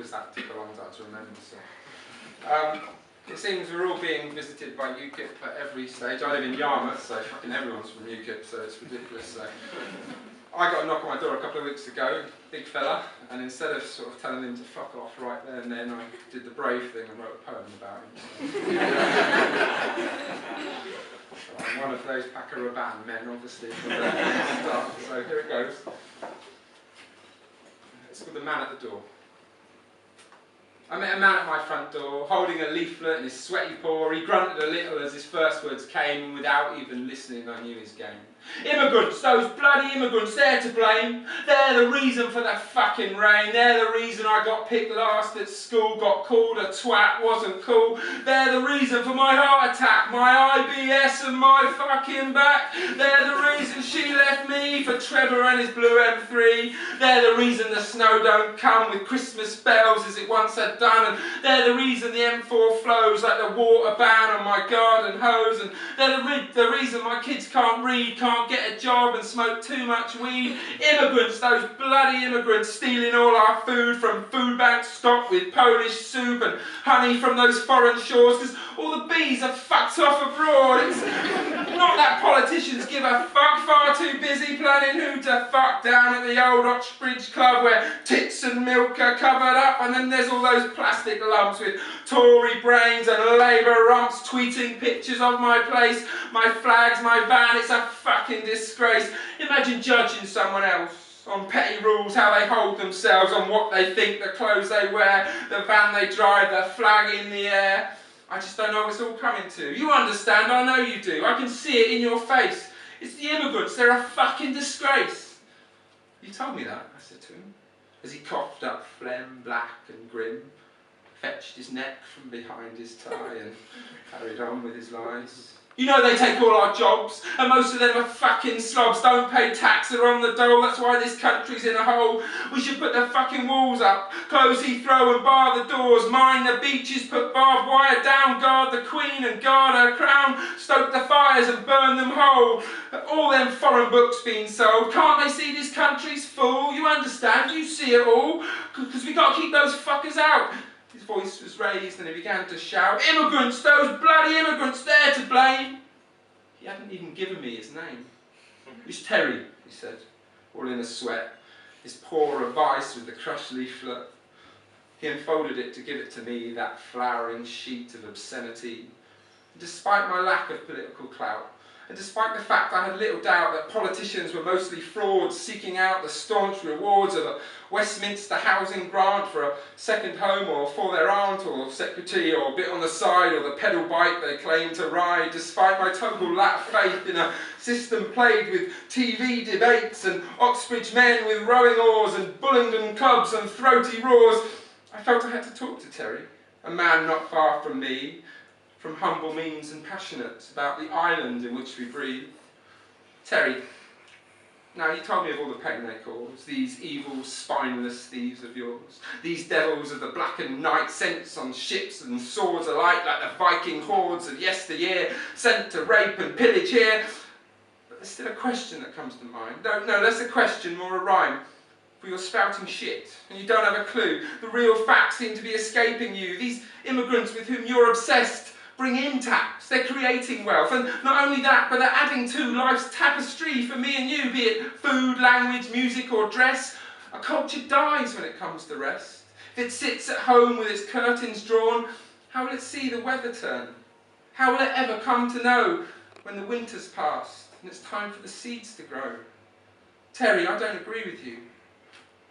because that took a long time to remember. So. It seems we're all being visited by UKIP at every stage. I live in Yarmouth, so fucking everyone's from UKIP, so it's ridiculous. So. I got a knock on my door a couple of weeks ago, big fella, and instead of sort of telling him to fuck off right there and then, I did the brave thing and wrote a poem about him. So I'm one of those Paco Rabanne men, obviously, from the start. So here it goes. It's called The Man at the Door. I met a man at my front door, holding a leaflet in his sweaty paw. He grunted a little as his first words came, and without even listening, I knew his game. Immigrants, those bloody immigrants, they're to blame. They're the reason for the fucking rain. They're the reason I got picked last at school, got called a twat, wasn't cool. They're the reason for my heart attack, my IBS and my fucking back. They're the reason she left me for Trevor and his blue M3. They're the reason the snow don't come with Christmas bells as it once had done. And they're the reason the M4 flows like the water ban on my garden hose. And they're the reason my kids can't read, can't get a job and smoke too much weed. Immigrants, those bloody immigrants, stealing all our food from food banks stocked with Polish soup and honey from those foreign shores, because all the bees are fucked off abroad. It's not that politicians give a fuck, far too busy planning who to fuck down at the old Oxbridge Club where tits and milk are covered up, and then there's all those plastic lumps with Tory brains and Labour rumps tweeting pictures of my place, my flags, my van. It's a fucking disgrace. Imagine judging someone else on petty rules, how they hold themselves, on what they think, the clothes they wear, the van they drive, the flag in the air. I just don't know what it's all coming to. You understand, I know you do. I can see it in your face. It's the immigrants, they're a fucking disgrace. You told me that, I said to him, as he coughed up phlegm, black and grim, fetched his neck from behind his tie and carried on with his lies. You know they take all our jobs, and most of them are fucking slobs, don't pay tax, they're on the dole, that's why this country's in a hole. We should put the fucking walls up, close Heathrow and bar the doors, mine the beaches, put barbed wire down, guard the Queen and guard her crown, stoke the fires and burn them whole. All them foreign books being sold, can't they see this country's full? You understand, you see it all, because we got to keep those fuckers out. His voice was raised and he began to shout, immigrants, those bloody immigrants, they're to blame. He hadn't even given me his name. It's Terry, he said, all in a sweat, his paw a vice with the crushed leaflet. He unfolded it to give it to me, that flowering sheet of obscenity. And despite my lack of political clout, and despite the fact I had little doubt that politicians were mostly frauds seeking out the staunch rewards of a Westminster housing grant for a second home or for their aunt or secretary or a bit on the side or the pedal bike they claim to ride, despite my total lack of faith in a system plagued with TV debates and Oxbridge men with rowing oars and Bullingdon clubs and throaty roars, I felt I had to talk to Terry, a man not far from me, from humble means and passionate about the island in which we breathe. Terry, now you told me of all the pain they cause, these evil, spineless thieves of yours, these devils of the blackened night sent on ships and swords alike like the Viking hordes of yesteryear, sent to rape and pillage here. But there's still a question that comes to mind. No, less a question, more a rhyme. For you're spouting shit, and you don't have a clue. The real facts seem to be escaping you. These immigrants with whom you're obsessed bring in tax, they're creating wealth, and not only that, but they're adding to life's tapestry for me and you, be it food, language, music or dress. A culture dies when it comes to rest. If it sits at home with its curtains drawn, how will it see the weather turn? How will it ever come to know when the winter's past and it's time for the seeds to grow? Terry, I don't agree with you.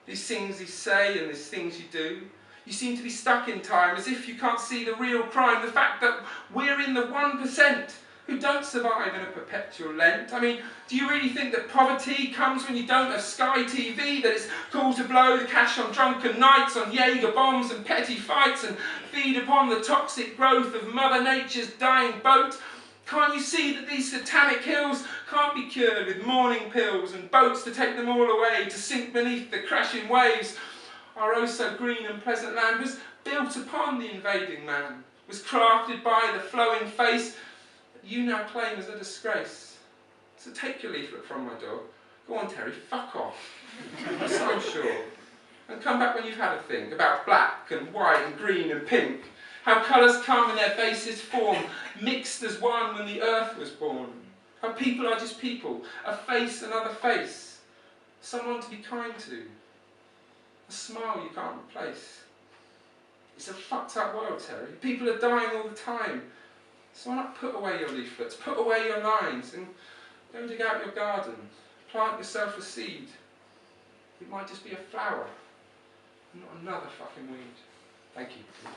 These things you say and these things you do, you seem to be stuck in time, as if you can't see the real crime, the fact that we're in the 1% who don't survive in a perpetual Lent. I mean, do you really think that poverty comes when you don't have Sky TV, that it's cool to blow the cash on drunken nights, on Jaeger bombs and petty fights, and feed upon the toxic growth of Mother Nature's dying boat? Can't you see that these satanic hills can't be cured with morning pills and boats to take them all away, to sink beneath the crashing waves? Our oh so green and pleasant land was built upon the invading man, was crafted by the flowing face that you now claim as a disgrace. So take your leaflet from my door. Go on, Terry, fuck off. I'm so sure. And come back when you've had a think about black and white and green and pink. How colours come in their basest form, mixed as one when the earth was born. How people are just people, a face another face, someone to be kind to, a smile you can't replace. It's a fucked up world, Terry. People are dying all the time. So why not put away your leaflets, put away your lines, and go dig out your garden, plant yourself a seed. It might just be a flower, not another fucking weed. Thank you.